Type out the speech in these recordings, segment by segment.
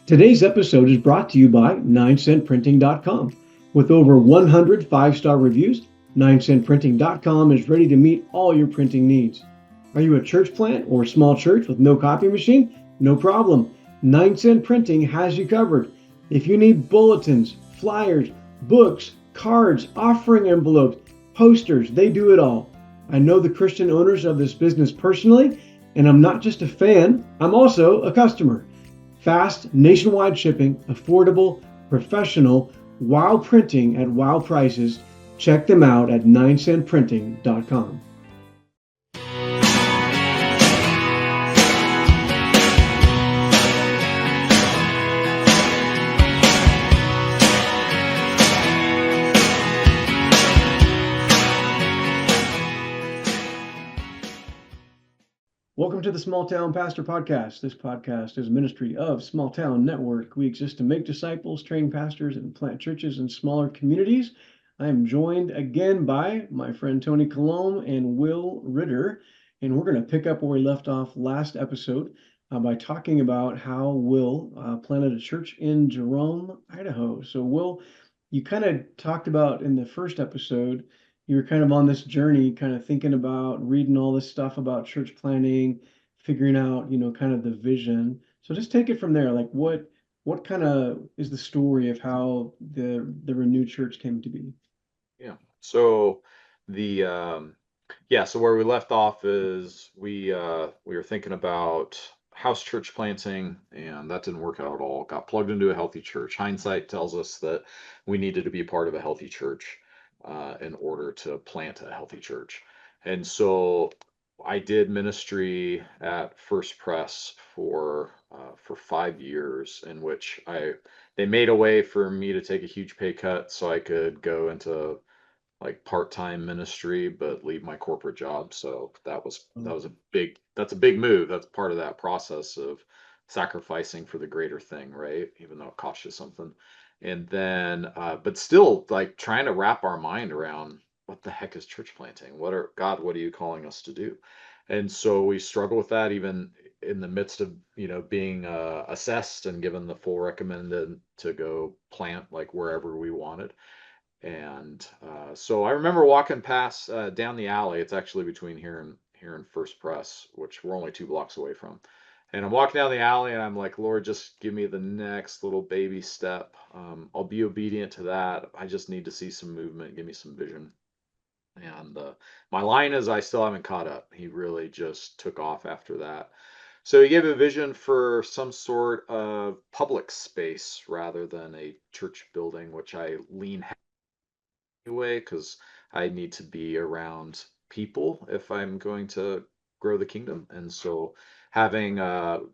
Today's episode is brought to you by 9centprinting.com. With over 100 five-star reviews, 9centprinting.com is ready to meet all your printing needs. Are you a church plant or small church with no copy machine? No problem. 9cent Printing has you covered. If you need bulletins, flyers, books, cards, offering envelopes, posters, they do it all. I know the Christian owners of this business personally, and I'm not just a fan, I'm also a customer. Fast, nationwide shipping, affordable, professional, wow printing at wow prices. Check them out at 9centprinting.com. Welcome to the Small Town Pastor Podcast. This podcast is a ministry of Small Town Network. We exist to make disciples, train pastors, and plant churches in smaller communities. I am joined again by my friend Tony Colomb and Will Ritter, and we're going to pick up where we left off last episode by talking about how Will planted a church in Jerome, Idaho. So Will, you kind of talked about in the first episode, you were kind of on this journey, kind of thinking about reading all this stuff about church planning, figuring out, kind of the vision. So just take it from there. Like what kind of is the story of how the renewed church came to be? Yeah. So the so where we left off is we were thinking about house church planting, and that didn't work out at all. Got plugged into a healthy church. Hindsight tells us that we needed to be part of a healthy church in order to plant a healthy church. And so I did ministry at First Press for 5 years, in which they made a way for me to take a huge pay cut so I could go into like part-time ministry but leave my corporate job. So that's a big move. That's part of that process of sacrificing for the greater thing, right? Even though it costs you something. And then but still like trying to wrap our mind around what the heck is church planting? What are you calling us to do? And so we struggle with that even in the midst of being assessed and given the full recommended to go plant like wherever we wanted. And so I remember walking past down the alley. It's actually between here and First Press, which we're only 2 blocks away from. And I'm walking down the alley, and I'm like, Lord, just give me the next little baby step. I'll be obedient to that. I just need to see some movement. Give me some vision. And my line is, I still haven't caught up. He really just took off after that. So he gave a vision for some sort of public space rather than a church building, which I lean anyway, because I need to be around people if I'm going to grow the kingdom. And so having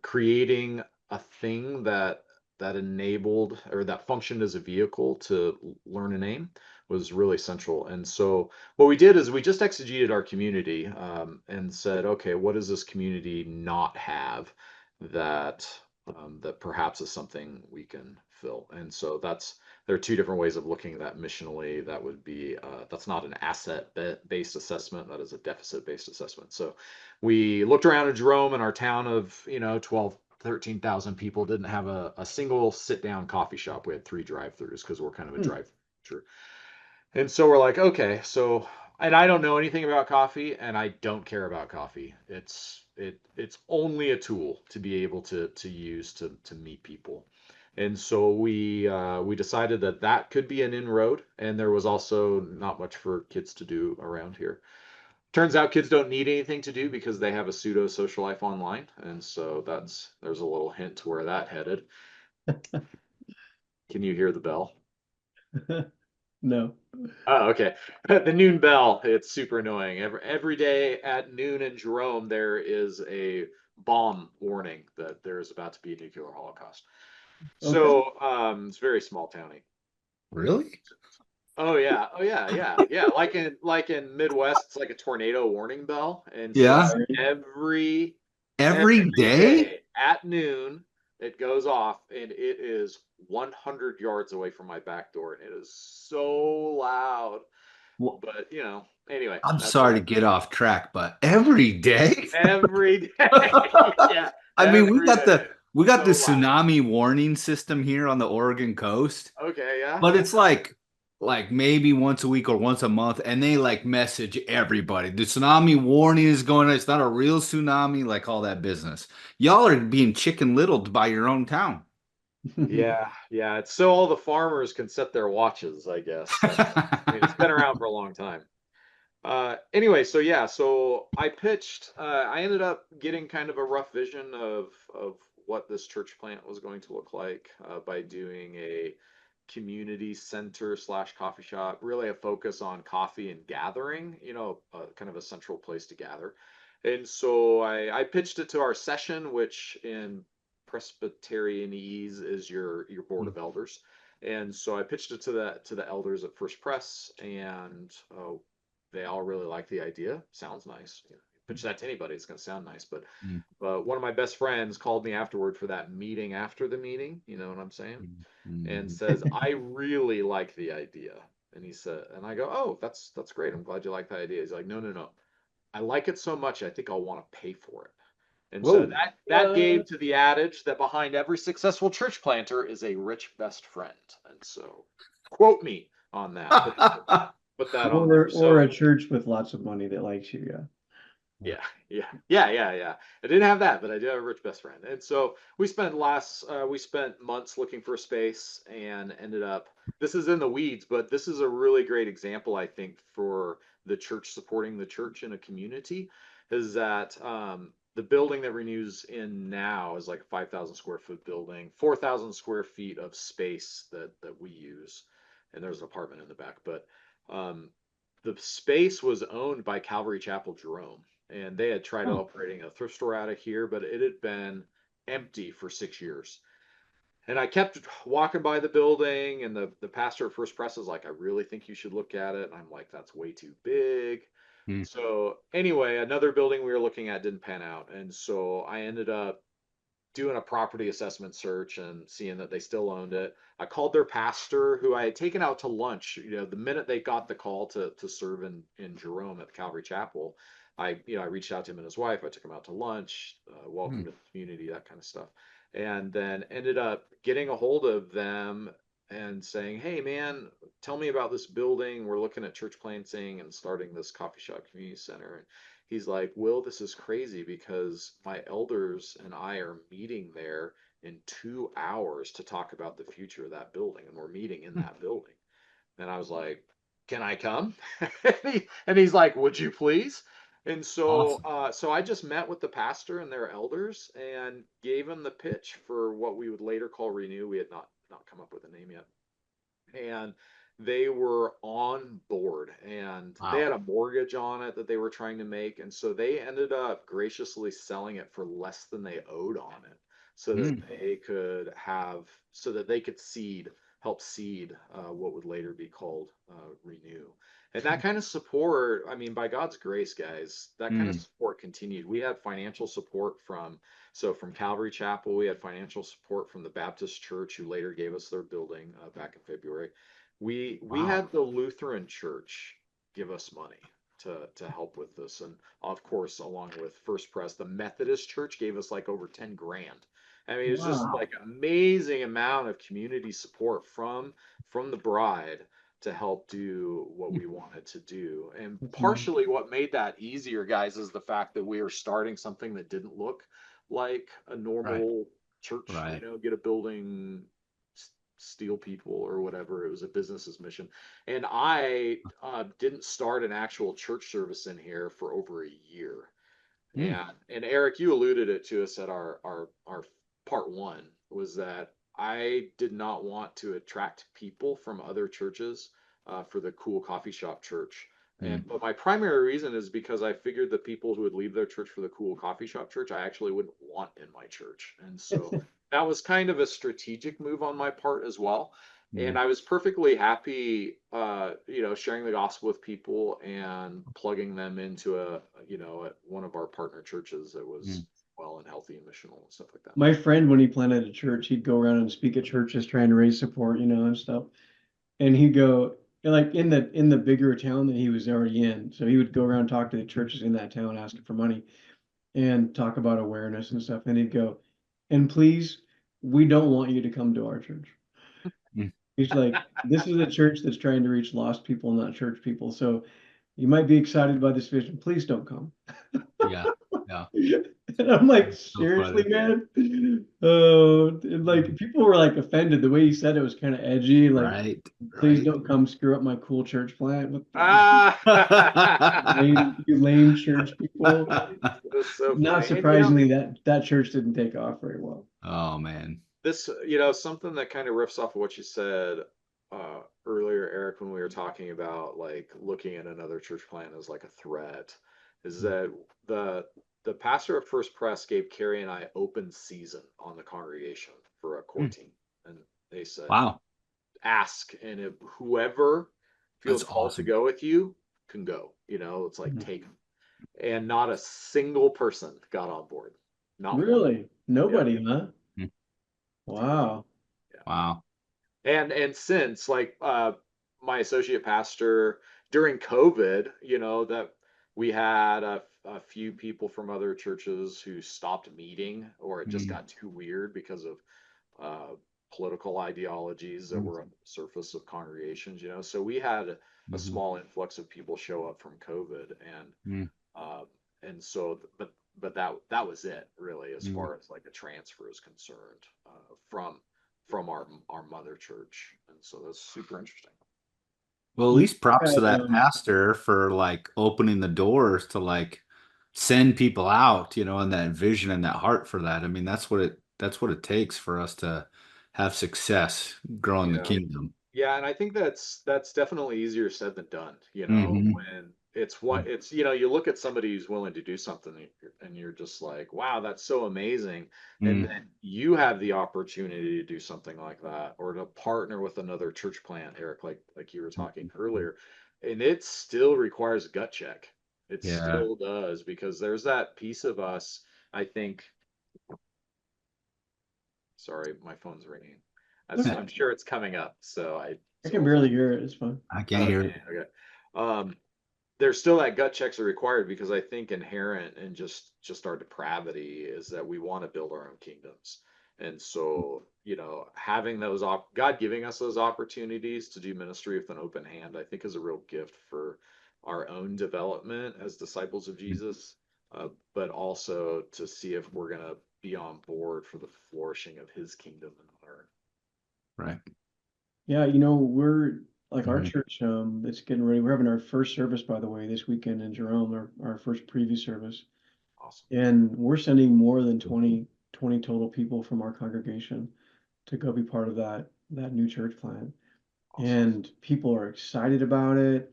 creating a thing that enabled or that functioned as a vehicle to learn a name was really central. And so what we did is we just exegeted our community and said, okay, what does this community not have that that perhaps is something we can fill? And so there are two different ways of looking at that missionally. That would be that's not an asset-based assessment. That is a deficit-based assessment. So we looked around in Jerome, and our town of 12, 13,000 people didn't have a single sit-down coffee shop. We had 3 drive-throughs because we're kind of a drive-through. And so we're like, okay, so and I don't know anything about coffee, and I don't care about coffee. It's only a tool to be able to use to meet people. And so we decided that could be an inroad, and there was also not much for kids to do around here. Turns out kids don't need anything to do because they have a pseudo social life online, and so there's a little hint to where that headed. Can you hear the bell? No. Oh, okay. The noon bell, it's super annoying. Every day at noon in Jerome, there is a bomb warning that there is about to be a nuclear holocaust. Okay. So it's very small towny. Really? Oh yeah, yeah. Like in Midwest, it's like a tornado warning bell, and Yeah. so every Every day? at noon it goes off, and it is 100 yards away from my back door, and it is so loud. Well, But anyway, I'm that's sorry all. to get off track, but every day? Every day. Yeah, I mean, we every got day. We got the So loud. tsunami warning system here on the Oregon coast, Okay, yeah. but it's like maybe once a week or once a month, and they like message everybody. The tsunami warning is going. It's not a real tsunami, like all that business. Y'all are being chicken littled by your own town. Yeah, yeah. It's so all the farmers can set their watches, I guess. I mean, it's been around for a long time. Anyway, so yeah, so I pitched. I ended up getting kind of a rough vision of what this church plant was going to look like by doing a community center slash coffee shop, really a focus on coffee and gathering, kind of a central place to gather. And so I pitched it to our session, which in Presbyterianese is your board of elders. And so I pitched it to the elders at First Press, and they all really like the idea. Sounds nice. Pitch that to anybody, it's going to sound nice. But Mm, one of my best friends called me afterward for that meeting after the meeting. You know what I'm saying? mm, And mm. says, "I really like the idea." And he said, and I go, "Oh, that's great. I'm glad you like the idea." He's like, "No, no, no. I like it so much, I think I'll want to pay for it." And so Whoa. that gave to the adage that behind every successful church planter is a rich best friend. And so, quote me on that. Put that on there. Or So a church with lots of money that likes you, yeah. yeah, yeah. I didn't have that, but I did have a rich best friend. And so we spent months looking for a space and ended up. This is in the weeds, but this is a really great example, I think, for the church supporting the church in a community. Is that the building that Renew's in now is like a 5,000 square foot building, 4,000 square feet of space that we use, and there's an apartment in the back, but. Um, the space was owned by Calvary Chapel Jerome, and they had tried Oh, operating a thrift store out of here, but it had been empty for 6 years. And I kept walking by the building, and the pastor at First Press is like, "I really think you should look at it." And I'm like, "That's way too big." Mm. So anyway, another building we were looking at didn't pan out, and so I ended up doing a property assessment search and seeing that they still owned it. I called their pastor, who I had taken out to lunch. The minute they got the call to serve in Jerome at the Calvary Chapel, I reached out to him and his wife. I took him out to lunch, welcome Mm. to the community, that kind of stuff, and then ended up getting a hold of them and saying, "Hey, man, tell me about this building. We're looking at church planting and starting this coffee shop community center." And he's like, "Will, this is crazy because my elders and I are meeting there in 2 hours to talk about the future of that building, and we're meeting in that building." And I was like, "Can I come?" and he's like, "Would you please?" And so, Awesome. so I just met with the pastor and their elders and gave them the pitch for what we would later call Renew. We had not come up with a name yet, and they were on board, and they Wow. had a mortgage on it that they were trying to make, and so they ended up graciously selling it for less than they owed on it, so that Mm. they could help seed what would later be called Renew. And that kind of support, I mean, by God's grace, guys, that kind of Mm. support continued. We had financial support from Calvary Chapel. We had financial support from the Baptist Church, who later gave us their building back in February. We Wow. had the Lutheran Church give us money to help with this, and of course, along with First Press, the Methodist Church gave us like over 10 grand. I mean, it's just wow. like amazing amount of community support from the bride to help do what we wanted to do. And That's nice. partially what made that easier, guys, is the fact that we are starting something that didn't look like a Right. normal church, Right. get a building, steal people or whatever. It was a business's mission. And I didn't start an actual church service in here for over a year. Mm. And Eric, you alluded it to us at our part one, was that I did not want to attract people from other churches for the cool coffee shop church. Mm. But my primary reason is because I figured the people who would leave their church for the cool coffee shop church, I actually wouldn't want in my church. And so that was kind of a strategic move on my part as well. And Mm. I was perfectly happy, sharing the gospel with people and plugging them into at one of our partner churches that was Mm. well and healthy and missional and stuff like that. My friend, when he planted a church, he'd go around and speak at churches trying to raise support, and stuff. And he'd go like in the bigger town that he was already in. So he would go around and talk to the churches in that town, asking for money and talk about awareness and stuff. And he'd go, and please, we don't want you to come to our church. Mm. He's like, this is a church that's trying to reach lost people, not church people. So you might be excited by this vision. Please don't come. Yeah. Yeah. And I'm like, So seriously, funny. man? Oh, and like people were like offended. The way he said it was kind of edgy. Like, Right. please Right. don't come screw up my cool church plant with Ah, you lame church people. that's so Not funny. And you know, surprisingly, that church didn't take off very well. Oh man. this, something that kind of riffs off of what you said earlier, Eric, when we were talking about like looking at another church plant as like a threat, is that the pastor of First Press gave Carrie and I open season on the congregation for a core Mm. team, and they said, Wow. ask, and if whoever That's feels called to awesome. go with you can go. It's like Mhm. take them, and not a single person got on board, not one. Really? Yep. Nobody, huh? Mm. Wow. Yeah. Wow. And since like my associate pastor during COVID, that we had a few people from other churches who stopped meeting, or it just Mm. got too weird because of political ideologies that Mm. were on the surface of congregations. So we had a Mhm. small influx of people show up from COVID, Mm. uh, and so, but that was it really, as Mm. far as like a transfer is concerned, from our mother church, and so that's super interesting. Well, at You least props to had, that pastor for like opening the doors to like send people out, and that vision and that heart for that. I mean, that's what it takes for us to have success growing the Yeah. kingdom. Yeah, and I think that's definitely easier said than done, Hmm. when you look at somebody who's willing to do something, and you're just like, wow, that's so amazing. And Mm. then you have the opportunity to do something like that, or to partner with another church plant, Eric, like you were talking earlier. And it still requires a gut check. It Yeah. still does, because there's that piece of us, I think. Sorry, my phone's ringing. I'm sure it's coming up, I can so barely hear it. It's fine. I can't hear okay, it. okay. There's still that gut checks are required, because I think inherent in just our depravity is that we want to build our own kingdoms. And so, having God giving us those opportunities to do ministry with an open hand, I think is a real gift for our own development as disciples of Jesus, but also to see if we're going to be on board for the flourishing of his kingdom and earth. Right. Yeah, we're like our Mhm. church, it's getting ready. We're having our first service, by the way, this weekend in Jerome, our first preview service. Awesome. And we're sending more than 20 total people from our congregation to go be part of that new church plant. Awesome. And people are excited about it.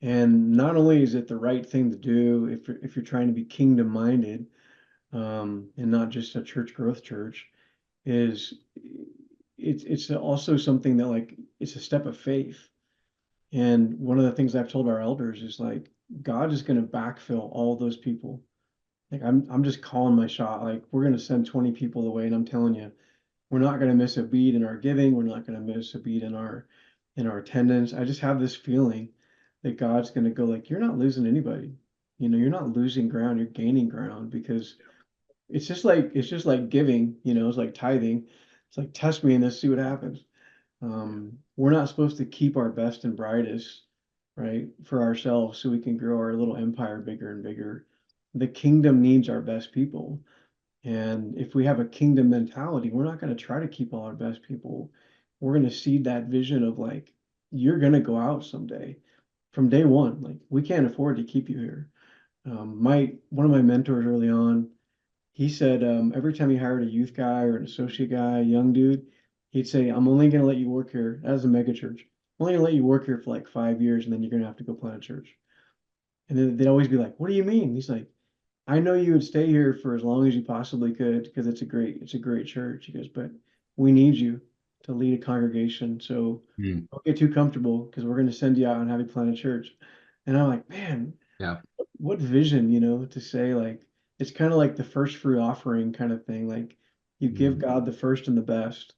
And not only is it the right thing to do if you're trying to be kingdom minded, and not just a church growth church, is it's also something that like it's a step of faith. And one of the things I've told our elders is like God is going to backfill all those people. Like I'm just calling my shot. Like we're going to send 20 people the way, and I'm telling you, we're not going to miss a beat in our giving. We're not going to miss a beat in our attendance. I just have this feeling that God's going to go like, you're not losing anybody. You're not losing ground. You're gaining ground because it's just like giving. It's like tithing. It's like test me in this, see what happens. We're not supposed to keep our best and brightest, right, for ourselves so we can grow our little empire bigger and bigger. The kingdom needs our best people. And if we have a kingdom mentality, we're not going to try to keep all our best people. We're going to seed that vision of like, you're going to go out someday from day one. Like, we can't afford to keep you here. One of my mentors early on, he said every time he hired a youth guy or an associate guy, a young dude, he'd say, I'm only going to let you work here as a mega church. I'm only going to let you work here for like 5 years, and then you're going to have to go plant a church. And then they'd always be like, what do you mean? He's like, I know you would stay here for as long as you possibly could because it's a great church. He goes, but we need you to lead a congregation. So Mm. don't get too comfortable because we're going to send you out and have you plant a church. And I'm like, man, Yeah. what vision, to say like it's kind of like the first fruit offering kind of thing. Like you give Mm. God the first and the best.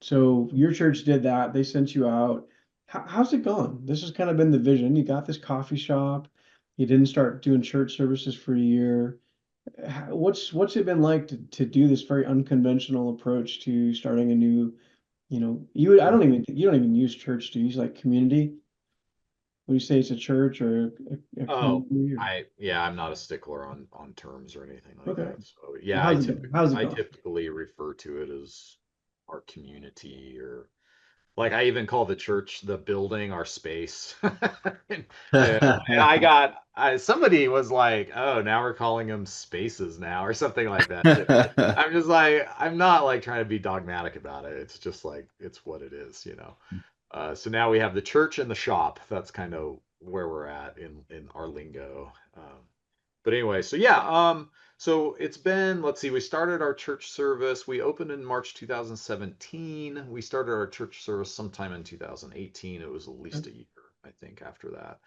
So your church did that. They sent you out. How's it gone? This has kind of been the vision. You got this coffee shop. You didn't start doing church services for a year. What's it been like to do this very unconventional approach to starting a new, I don't even you don't even use church, do you use like community? When you say it's a church or a Oh, community or yeah, I'm not a stickler on terms or anything like okay. that. So Well, yeah, how's it going? How's it I going? typically refer to it as our community, or like I even call the church the building our space. And somebody was like, "Oh, now we're calling them spaces now," or something like that. I'm just like, I'm not like trying to be dogmatic about it. It's just like it's what it is. So now we have the church and the shop. That's kind of where we're at in our lingo. But anyway, so yeah, so it's been, let's see, we started our church service. We opened in March 2017. We started our church service sometime in 2018. It was at least a year, I think, after that.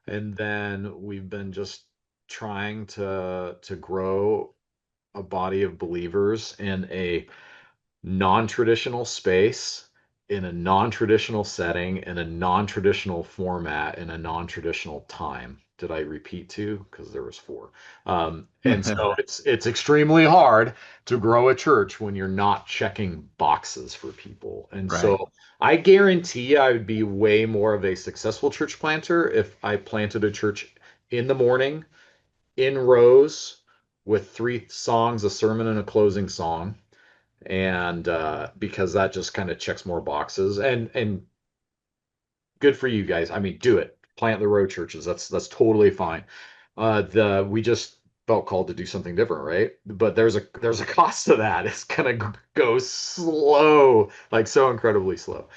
And then we've been just trying to grow a body of believers in a non-traditional space, in a non-traditional setting, in a non-traditional format, in a non-traditional time. Did I repeat two? Because there was four. And so it's extremely hard to grow a church when you're not checking boxes for people. And Right. so I guarantee I would be way more of a successful church planter if I planted a church in the morning, in rows, with 3 songs, a sermon, and a closing song, and because that just kind of checks more boxes, and good for you guys. I mean, do it. Plant the road churches. That's totally fine. The We just felt called to do something different, right? But there's a cost to that. It's gonna go slow, like so incredibly slow.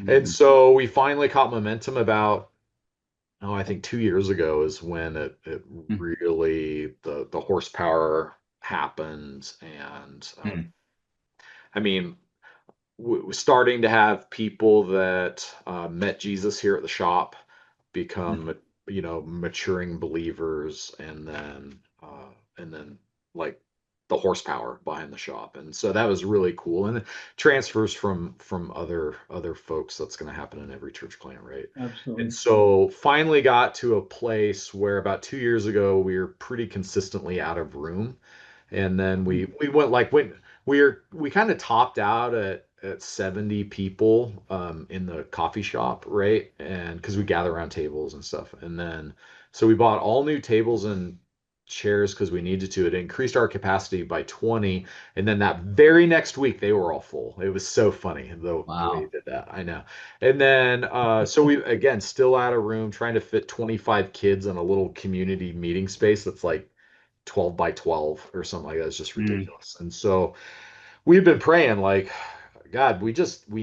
And Mhm. so we finally caught momentum about, oh, I think 2 years ago is when it really, the horsepower happened. And Mhm. I mean, starting to have people that met Jesus here at the shop become, maturing believers, and then like the horsepower behind the shop, and so that was really cool, and it transfers from other folks. That's going to happen in every church plant, right? And Absolutely. so finally got to a place where about 2 years ago we were pretty consistently out of room, and then we went like when we kind of topped out at 70 people in the coffee shop, right? And because we gather around tables and stuff, and then so we bought all new tables and chairs because we needed to. It increased our capacity by 20, and then that very next week they were all full. It was so funny the way you Wow. did that. I know. And then so we again still out of room, trying to fit 25 kids in a little community meeting space that's like 12 by 12 or something like that. It's just Mm. ridiculous. And so we've been praying like, God, we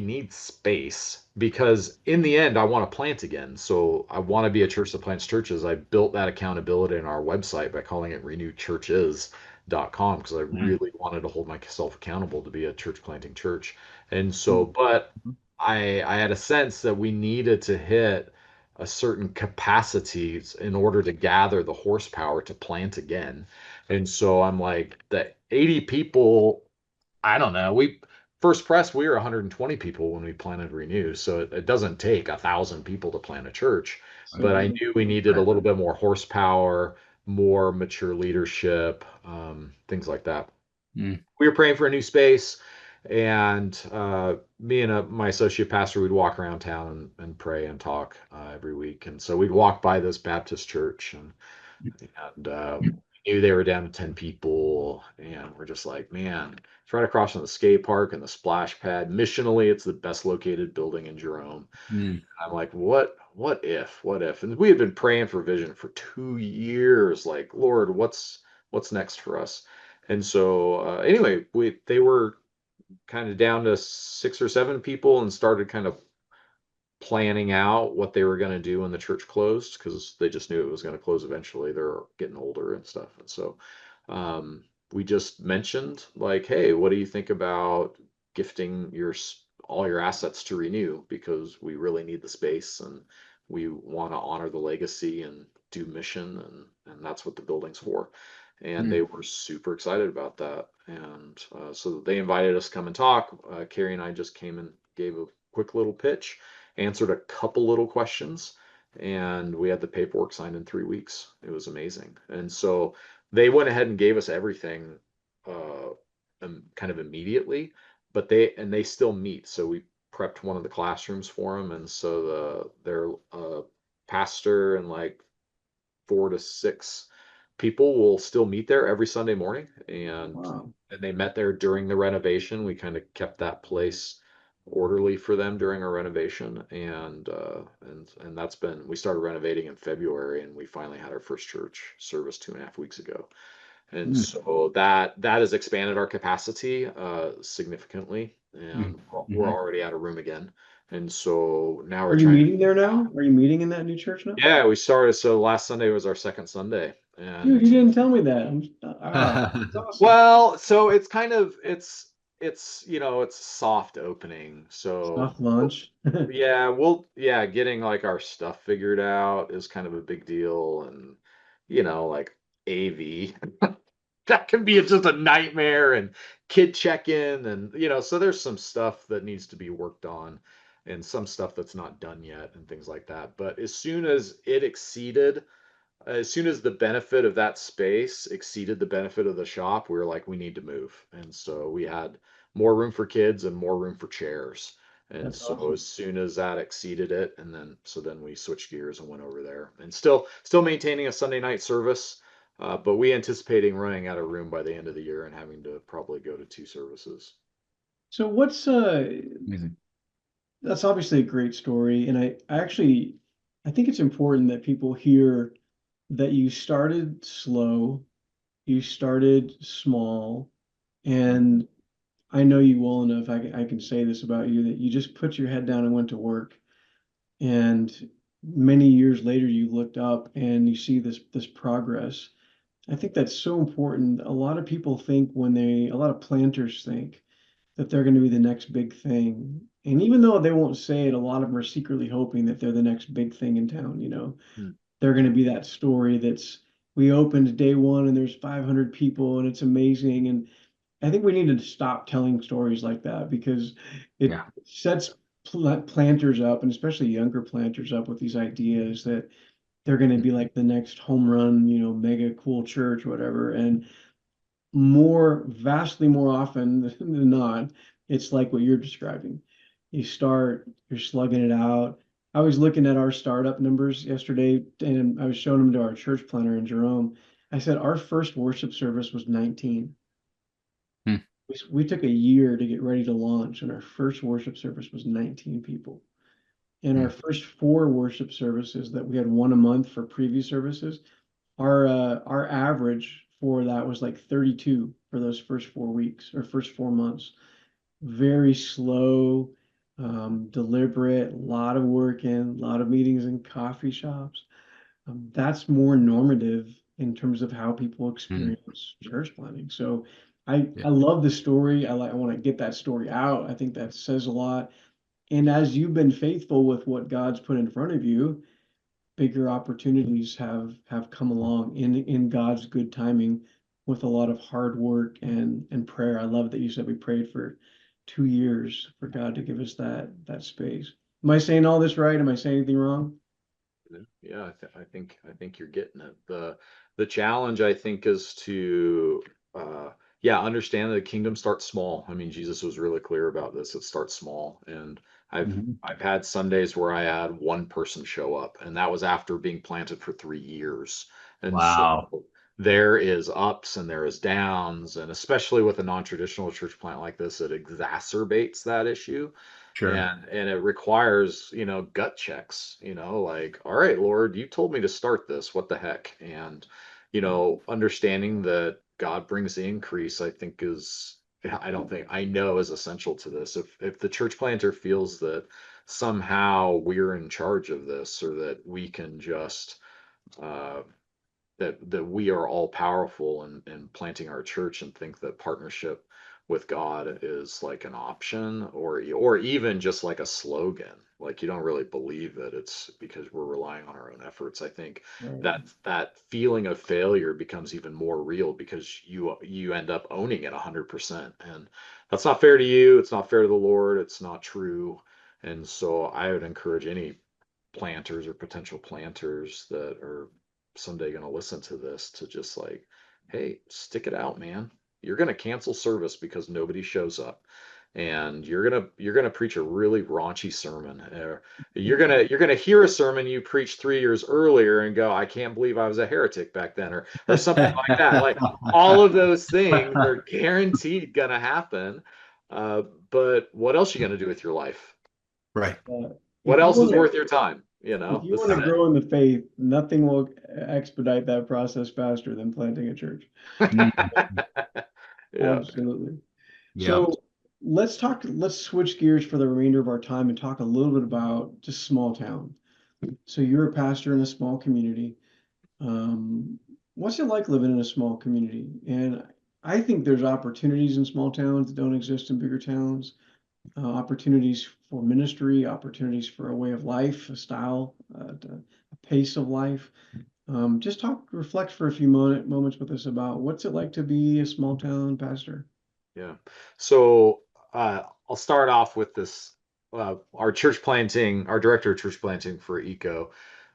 need space, because in the end I want to plant again. So I want to be a church that plants churches. I built that accountability in our website by calling it renewedchurches.com, because I Mm. really wanted to hold myself accountable to be a church planting church. And so, but I had a sense that we needed to hit a certain capacities in order to gather the horsepower to plant again. And so I'm like, the 80 people, I don't know. We first press, we were 120 people when we planted Renew, so it doesn't take 1,000 people to plant a church. But I Absolutely. knew we needed a Right. little bit more horsepower, more mature leadership, things like that. Mm. We were praying for a new space, and me and my associate pastor would walk around town and pray and talk every week. And so we'd walk by this Baptist church, and knew they were down to 10 people, and we're just like, man, it's right across from the skate park and the splash pad. Missionally, it's the best located building in Jerome. Mm. I'm like, what if? And we had been praying for vision for 2 years, like, Lord, what's next for us? And so anyway, they were kind of down to 6 or 7 people, and started kind of planning out what they were going to do when the church closed, because they just knew it was going to close eventually. They're getting older and stuff. And so um, we just mentioned, like, hey, what do you think about gifting all your assets to Renew, because we really need the space, and we want to honor the legacy and do mission, and that's what the building's for. And they Mm. were super excited about that. And so they invited us to come and talk. Carrie and I just came and gave a quick little pitch, answered a couple little questions, and we had the paperwork signed in 3 weeks. It was amazing. And so they went ahead and gave us everything kind of immediately, but they still meet. So we prepped one of the classrooms for them, and so their pastor and like 4 to 6 people will still meet there every Sunday morning, Wow. and they met there during the renovation. We kind of kept that place orderly for them during our renovation, and that's been we started renovating in February, and we finally had our first church service 2.5 weeks ago. And Mm. so that has expanded our capacity significantly, and we're Mhm. already out of room again. And so now Are we're you trying to meeting there now? Are you meeting in that new church now? yeah, we started. So last Sunday was our second Sunday, Dude, you and didn't tell me that. That's awesome. well, so it's kind of it's it's a soft opening. So Soft launch. yeah, getting like our stuff figured out is kind of a big deal, and like AV that can be just a nightmare, and kid check-in, and so there's some stuff that needs to be worked on, and some stuff that's not done yet, and things like that. But as soon as the benefit of that space exceeded the benefit of the shop, we were like, we need to move. And so we had more room for kids and more room for chairs. And That's so awesome. as soon as that exceeded it, and then we switched gears and went over there, and still maintaining a Sunday night service. But we anticipating running out of room by the end of the year and having to probably go to 2 services. So what's Amazing. that's obviously a great story, and I actually I think it's important that people hear that you started slow, you started small, and I know you well enough. I can say this about you that you just put your head down and went to work, and many years later you looked up and you see this progress. I think that's so important. A lot of people think a lot of planters think that they're going to be the next big thing. And even though they won't say it, a lot of them are secretly hoping that they're the next big thing in town, you know. Mm. They're going to be that story that's we opened day one and there's 500 people and it's amazing. And I think we need to stop telling stories like that because it Yeah. sets planters up and especially younger planters up with these ideas that they're going to be like the next home run, you know, mega cool church, whatever. And vastly more often than not, it's like what you're describing. You're slugging it out. I was looking at our startup numbers yesterday and I was showing them to our church planner in Jerome. I said our first worship service was 19. Hmm. We took a year to get ready to launch, and our first worship service was 19 people. And our Hmm. first four worship services that we had one a month for previous services, our average for that was like 32 for those first 4 weeks or first 4 months. Very slow, deliberate, a lot of work in, a lot of meetings in coffee shops. That's more normative in terms of how people Hmm. experience church planning. So I Yeah. love the story. I want to get that story out. I think that says a lot. And as you've been faithful with what God's put in front of you, bigger opportunities have come along in God's good timing with a lot of hard work and prayer. I love that you said we prayed for 2 years for God to give us that space. Am I saying all this right? Am I saying anything wrong? Yeah, I think you're getting it. The challenge I think is to understand that the kingdom starts small. I mean, Jesus was really clear about this. It starts small. And I've Mhm. I've had Sundays where I had one person show up, and that was after being planted for 3 years. And so Wow. there is ups and there is downs, and especially with a non-traditional church plant like this, it exacerbates that issue, Sure. and it requires gut checks, like, all right, Lord, you told me to start this, what the heck? And understanding that God brings the increase, I think is I don't think I know is essential to this. If the church planter feels that somehow we're in charge of this, or that we can just uh, that we are all powerful in planting our church, and think that partnership with God is like an option, or even just like a slogan, like you don't really believe that it's because we're relying on our own efforts. I think Right. that feeling of failure becomes even more real because you end up owning it 100%, and that's not fair to you, it's not fair to the Lord, it's not true. And so I would encourage any planters or potential planters that are someday going to listen to this to just like, hey, stick it out, man. You're going to cancel service because nobody shows up. And you're gonna preach a really raunchy sermon. You're gonna hear a sermon you preached 3 years earlier and go, I can't believe I was a heretic back then, or something like that. Like all of those things are guaranteed gonna happen. But what else are you gonna do with your life? Right. What If you else is want to worth your time? if you This want is to grow in the faith, nothing will expedite that process faster than planting a church. Mm. it. Yeah. Absolutely. Yep. So let's switch gears for the remainder of our time and talk a little bit about just small town. So you're a pastor in a small community. What's it like living in a small community? And I think there's opportunities in small towns that don't exist in bigger towns, opportunities for ministry, opportunities for a way of life, a style, a pace of life. Just reflect for a few moments with us about what's it like to be a small town pastor. Yeah. So I'll start off with this. Our director of church planting for Eco,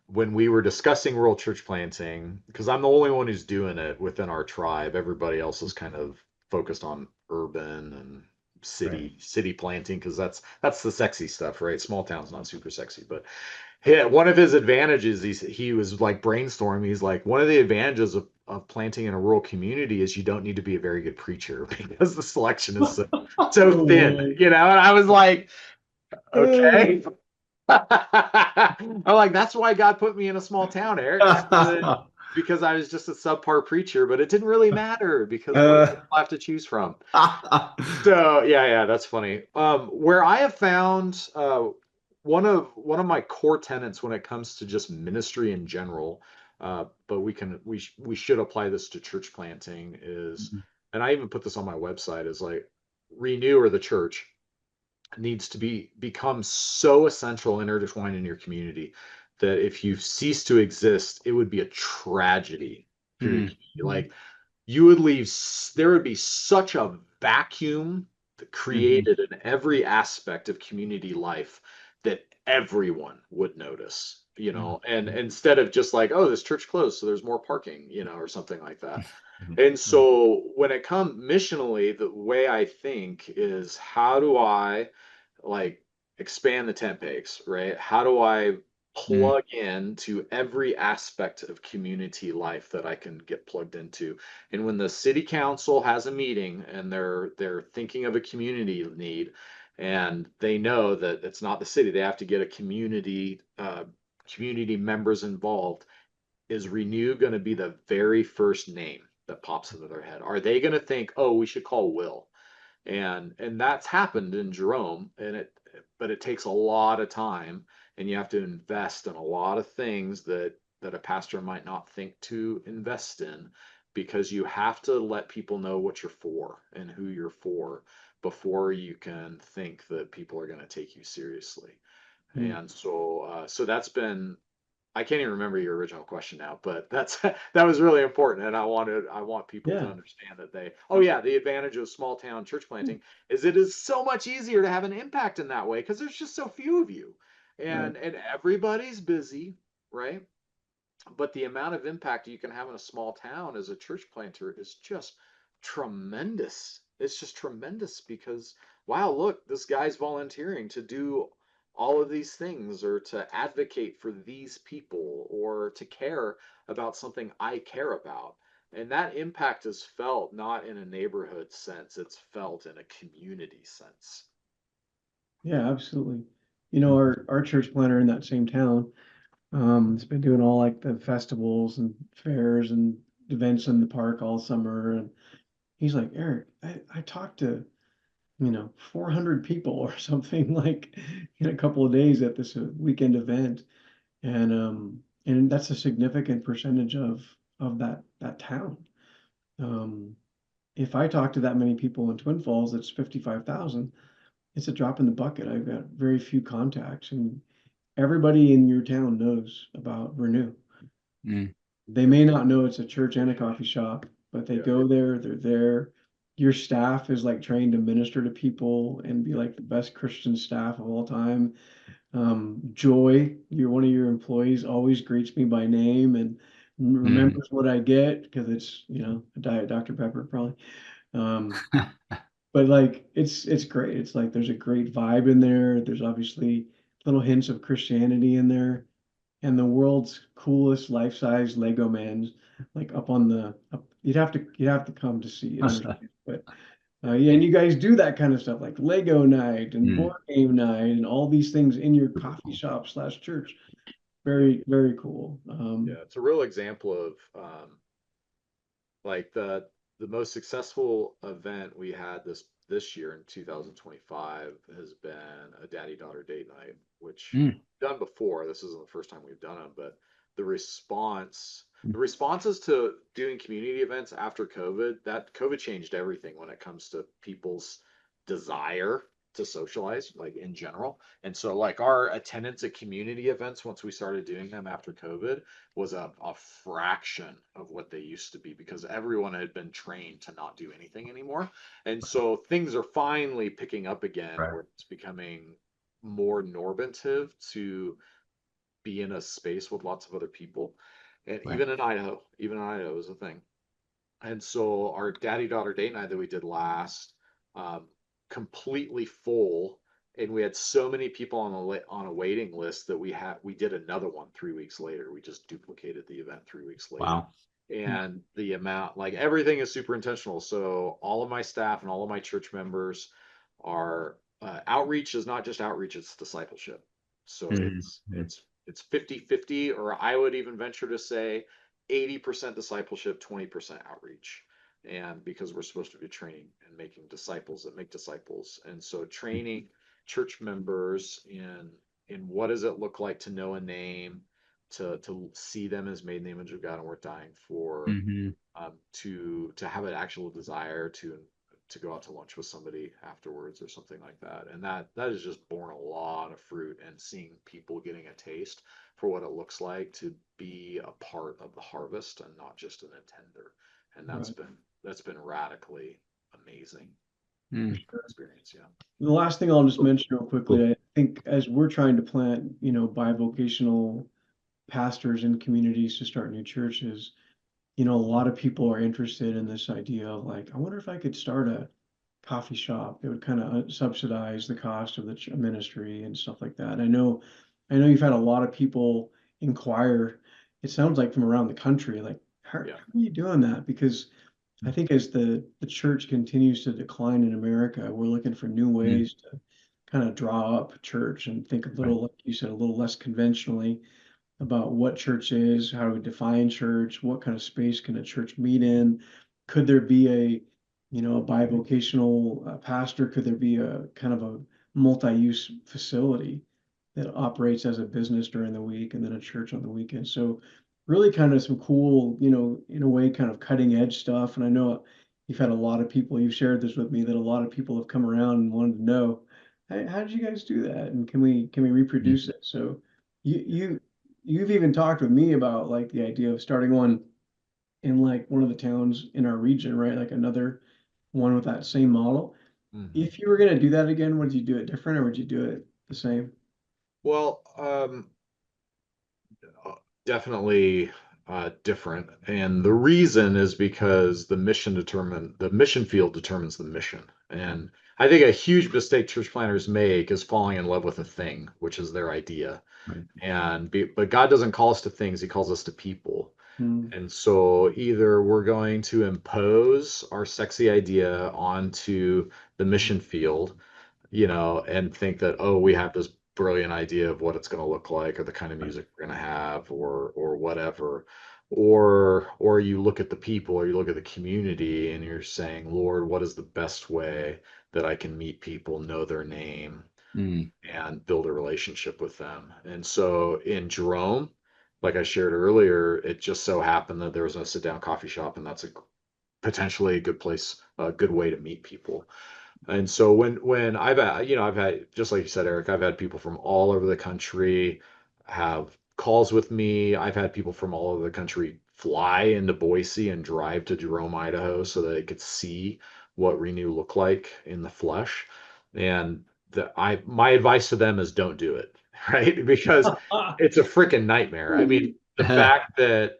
when we were discussing rural church planting, because I'm the only one who's doing it within our tribe, everybody else is kind of focused on urban and Right. city planting because that's the sexy stuff, right? Small town's not super sexy, but yeah, one of his advantages, he was like brainstorming. He's like, one of the advantages of planting in a rural community is you don't need to be a very good preacher because the selection is so Oh thin, boy. And I was like, okay. I'm like, that's why God put me in a small town, Eric, because I was just a subpar preacher, but it didn't really matter because what did I have to choose from? So yeah, that's funny. Where I have found one of my core tenets when it comes to just ministry in general, but we should apply this to church planting is, and I even put this on my website, is like Renew or the church needs to become so essential and intertwined in your community that if you cease to exist, it would be a tragedy for your Mm. community. Like you would leave, there would be such a vacuum Mhm. created in every aspect of community life that everyone would notice, and instead of just like, oh, this church closed, so there's more parking, or something like that. Mhm. And so when it comes missionally, the way I think is how do I like expand the tent pegs, right? How do I Mm. plug in to every aspect of community life that I can get plugged into? And when the city council has a meeting and they're thinking of a community need, and they know that it's not the city, they have to get a community members involved. Is Renew going to be the very first name that pops into their head? Are they going to think, oh, we should call Will? And that's happened in Jerome, but it takes a lot of time, and you have to invest in a lot of things that a pastor might not think to invest in, because you have to let people know what you're for and who you're for before you can think that people are going to take you seriously. Mm. And so that's been, I can't even remember your original question now, but that was really important, and I want people to Yeah. understand that oh yeah, the advantage of small town church planting is it is so much easier to have an impact in that way because there's just so few of you, Right. and everybody's busy, right? But the amount of impact you can have in a small town as a church planter is just tremendous. It's just tremendous because, wow, look, this guy's volunteering to do all of these things or to advocate for these people or to care about something I care about. And that impact is felt not in a neighborhood sense, it's felt in a community sense. Yeah, absolutely. Our church planter in that same town, has been doing all like the festivals and fairs and events in the park all summer. And he's like, Eric, I talked to, 400 people or something like in a couple of days at this weekend event. And that's a significant percentage of that town. Um, if I talk to that many people in Twin Falls, it's 55,000. It's a drop in the bucket. I've got very few contacts, and everybody in your town knows about Renew. Mm. They may not know it's a church and a coffee shop, but they Yeah. go there, they're there. Your staff is like trained to minister to people and be like the best Christian staff of all time. Joy, you're one of your employees, always greets me by name. And remembers what I get because it's, a Diet Dr. Pepper probably. Um, but like it's great. It's like there's a great vibe in there. There's obviously little hints of Christianity in there, and the world's coolest life-size Lego man, like up on the up. You'd have to come to see and understand. But yeah, and you guys do that kind of stuff like Lego night and Mm. board game night and all these things in your coffee shop slash church. Very, very cool. Yeah, it's a real example of like the most successful event we had this year in 2025 has been a daddy-daughter date night, which Mm. we've done before. This isn't the first time we've done them, but the responses to doing community events after COVID, that COVID changed everything when it comes to people's desire to socialize, like in general. And so like our attendance at community events once we started doing them after COVID was a fraction of what they used to be because everyone had been trained to not do anything anymore. And so things are finally picking up again Right. where it's becoming more normative to be in a space with lots of other people. And Right. even in Idaho is a thing. And so our daddy daughter date night that we did last, um, completely full, and we had so many people on a waiting list that we did another one 3 weeks later. We just duplicated the event 3 weeks later. Wow. And the amount, like everything is super intentional. So all of my staff and all of my church members are outreach is not just outreach, it's discipleship. So Mhm. it's 50-50, or I would even venture to say 80% discipleship, 20% outreach. And because we're supposed to be training and making disciples that make disciples. And so training church members in what does it look like to know a name, to see them as made in the image of God and worth dying for, Mhm. to have an actual desire to go out to lunch with somebody afterwards or something like that. And that has just borne a lot of fruit, and seeing people getting a taste for what it looks like to be a part of the harvest and not just an attender. And Right. that's been radically amazing Mm. experience. Yeah. The last thing I'll just mention real quickly, I think as we're trying to plant, bivocational pastors in communities to start new churches, a lot of people are interested in this idea of like, I wonder if I could start a coffee shop. It would kind of subsidize the cost of the ministry and stuff like that. I know you've had a lot of people inquire. It sounds like from around the country, like, how Yeah. are you doing that? Because I think as the church continues to decline in America, we're looking for new ways to kind of draw up church and think a little, like you said, a little less conventionally about what church is, how do we define church, what kind of space can a church meet in? Could there be a bivocational pastor? Could there be a kind of a multi-use facility that operates as a business during the week and then a church on the weekend? So really kind of some cool, in a way, kind of cutting edge stuff. And I know you've had a lot of people, you've shared this with me, that a lot of people have come around and wanted to know, hey, how did you guys do that? And can we reproduce it? So you've even talked with me about like the idea of starting one in like one of the towns in our region, right? Like another one with that same model. Mhm. If you were gonna do that again, would you do it different or would you do it the same? Well, definitely different. And the reason is because the mission field determines the mission. And I think a huge mistake church planners make is falling in love with a thing, which is their idea. Right. But God doesn't call us to things, he calls us to people. Hmm. And so either we're going to impose our sexy idea onto the mission field, and think that, oh, we have this brilliant idea of what it's going to look like or the kind of music we're going to have or whatever. Or you look at the people or you look at the community and you're saying, Lord, what is the best way that I can meet people, know their name, Mm. and build a relationship with them? And so in Jerome, like I shared earlier, it just so happened that there was a sit down coffee shop, and that's potentially a good place, a good way to meet people. And so when I've had, just like you said, Eric, I've had people from all over the country have calls with me. I've had people from all over the country fly into Boise and drive to Jerome, Idaho, so that they could see what Renew looked like in the flesh. And my advice to them is don't do it, right? Because it's a freaking nightmare. I mean, the fact that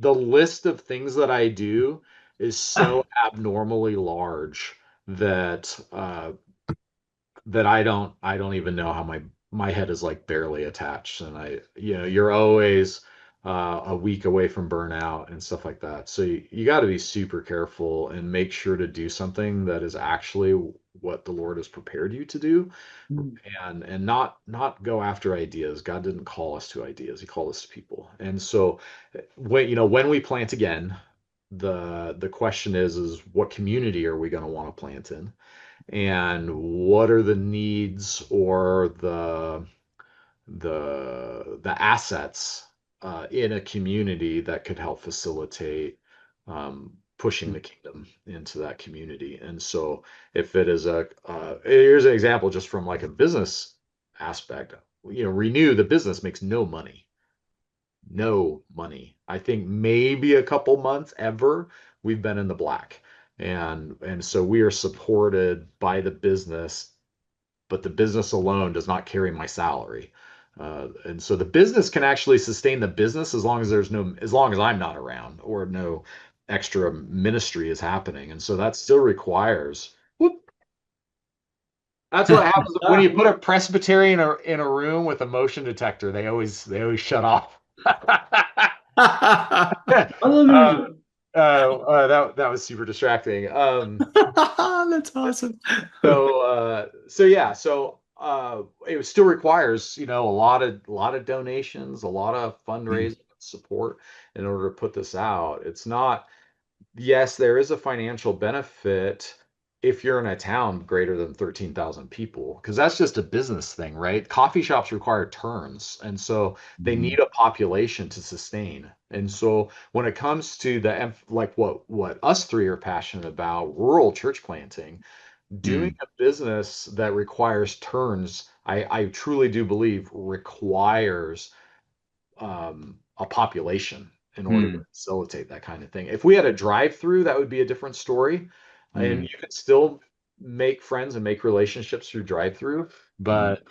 the list of things that I do is so abnormally large that that I don't even know how my head is like barely attached, and you're always a week away from burnout and stuff like that. So you got to be super careful and make sure to do something that is actually what the Lord has prepared you to do, Mm. and not go after ideas. God didn't call us to ideas; He called us to people. And so when we plant again, the question is what community are we going to want to plant in? And what are the needs or the assets in a community that could help facilitate pushing the kingdom into that community. And so if it is here's an example just from like a business aspect. Renew the business makes no money. No money. I think maybe a couple months ever we've been in the black. And so we are supported by the business, but the business alone does not carry my salary. And so the business can actually sustain the business as long as I'm not around or no extra ministry is happening. And so that still requires, whoop, that's what happens when you put a presbytery in a room with a motion detector. They always shut off. Hallelujah. That was super distracting. That's awesome. So yeah, it still requires, a lot of donations, a lot of fundraising support in order to put this out. It's not, yes, there is a financial benefit if you're in a town greater than 13,000 people, because that's just a business thing, right? Coffee shops require turns, and so they need a population to sustain. And so when it comes to like what us three are passionate about, rural church planting, doing Mm, a business that requires turns, I truly do believe requires a population in order to mm, facilitate that kind of thing. If we had a drive-through, that would be a different story. And mm, you could still make friends and make relationships through drive-through, mm. but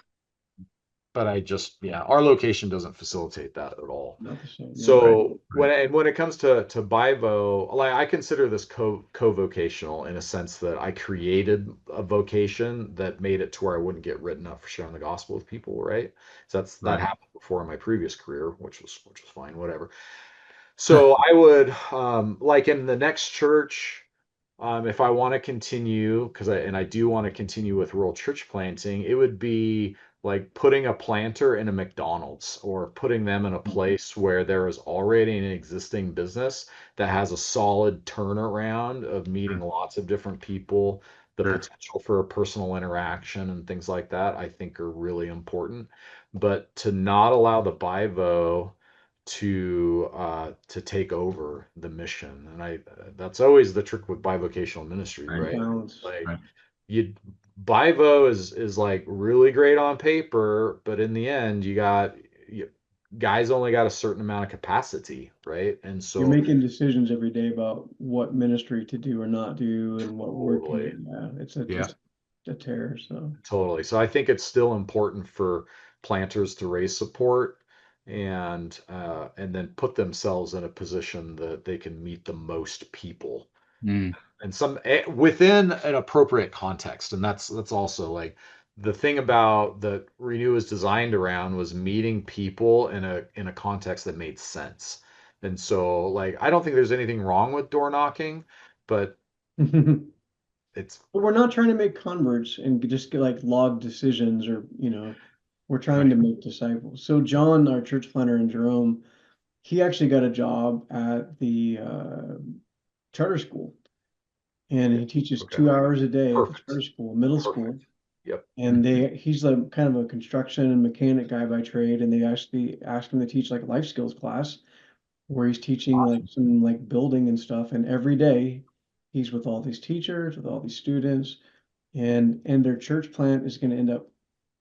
yeah, our location doesn't facilitate that at all. Not the same. Yeah. Right, So right. when it comes to Bivo, like I consider this co-vocational in a sense that I created a vocation that made it to where I wouldn't get written up for sharing the gospel with people, right? So that Right. happened before in my previous career, which was fine, whatever. So I would like in the next church, if I want to continue, and I do want to continue with rural church planting, it would be like putting a planter in a McDonald's or putting them in a place where there is already an existing business that has a solid turnaround of meeting Sure, lots of different people. The sure. potential for a personal interaction and things like that, I think are really important. But to not allow the Bivo to take over the mission. And that's always the trick with bivocational ministry, Right, right? Balance. Like right. you bivo is like really great on paper, but in the end guys only got a certain amount of capacity, right? And You're so making decisions every day about what ministry to do or not do and what work totally, and yeah, Yeah. it's a tear. So totally. So I think it's still important for planters to raise support and then put themselves in a position that they can meet the most people Mm, and within an appropriate context. And that's also like the thing about that Renew was designed around was meeting people in a context that made sense. And so like I don't think there's anything wrong with door knocking, but but it's we're not trying to make converts and just get like log decisions or we're trying right. to make disciples. So John, our church planner in Jerome, he actually got a job at the charter school and yeah, he teaches okay, 2 hours a day at the perfect, charter school, middle school. perfect. Yep. And he's like kind of a construction and mechanic guy by trade, and they actually asked him to teach like a life skills class where he's teaching like Awesome. some like building and stuff. And every day he's with all these teachers, with all these students, and their church plant is going to end up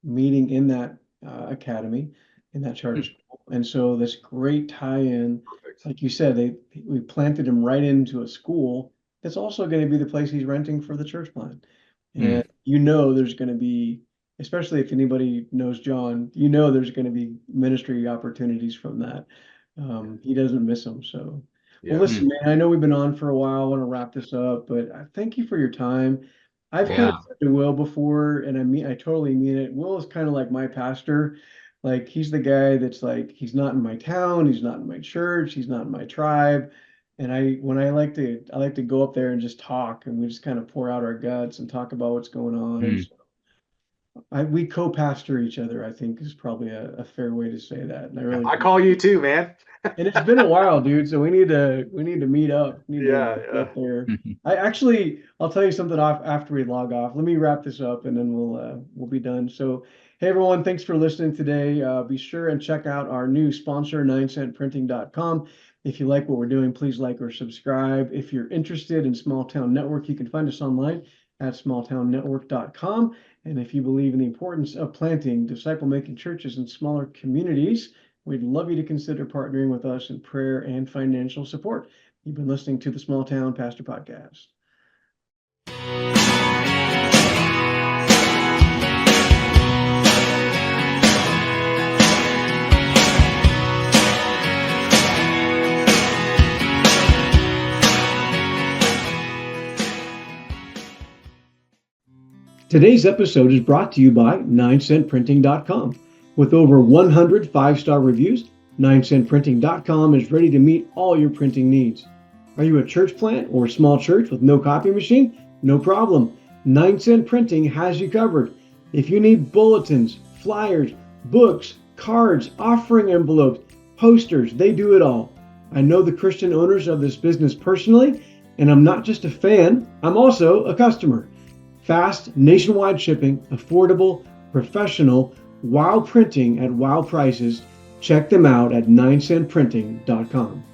meeting in that academy, in that charter Hmm, school. And so this great tie-in, perfect. like you said, we planted him right into a school that's also going to be the place he's renting for the church plant. Mm, And there's going to be, especially if anybody knows John, there's going to be ministry opportunities from that. He doesn't miss them. So, well, Yeah. listen, man, I know we've been on for a while. I want to wrap this up, but thank you for your time. I've kind of Yeah. said to Will before, and I totally mean it. Will is kind of like my pastor. Like he's the guy that's like, he's not in my town, he's not in my church, he's not in my tribe. And I like to go up there and just talk, and we just kind of pour out our guts and talk about what's going on. And Mm. so we co-pastor each other, I think is probably a fair way to say that. And I really I call you too, man. and it's been a while, dude. So we need to meet up. We need to Yeah. go up there. I'll tell you something off after we log off. Let me wrap this up and then we'll be done. So hey everyone, thanks for listening today. Be sure and check out our new sponsor, 9centprinting.com. If you like what we're doing, please like or subscribe. If you're interested in Small Town Network, you can find us online at smalltownnetwork.com. And if you believe in the importance of planting disciple-making churches in smaller communities, we'd love you to consider partnering with us in prayer and financial support. You've been listening to the Small Town Pastor Podcast. Today's episode is brought to you by 9centprinting.com. With over 100 five-star reviews, 9centprinting.com is ready to meet all your printing needs. Are you a church plant or small church with no copy machine? No problem. 9cent Printing has you covered. If you need bulletins, flyers, books, cards, offering envelopes, posters, they do it all. I know the Christian owners of this business personally, and I'm not just a fan, I'm also a customer. Fast, nationwide shipping, affordable, professional, wow printing at wow prices. Check them out at 9centprinting.com.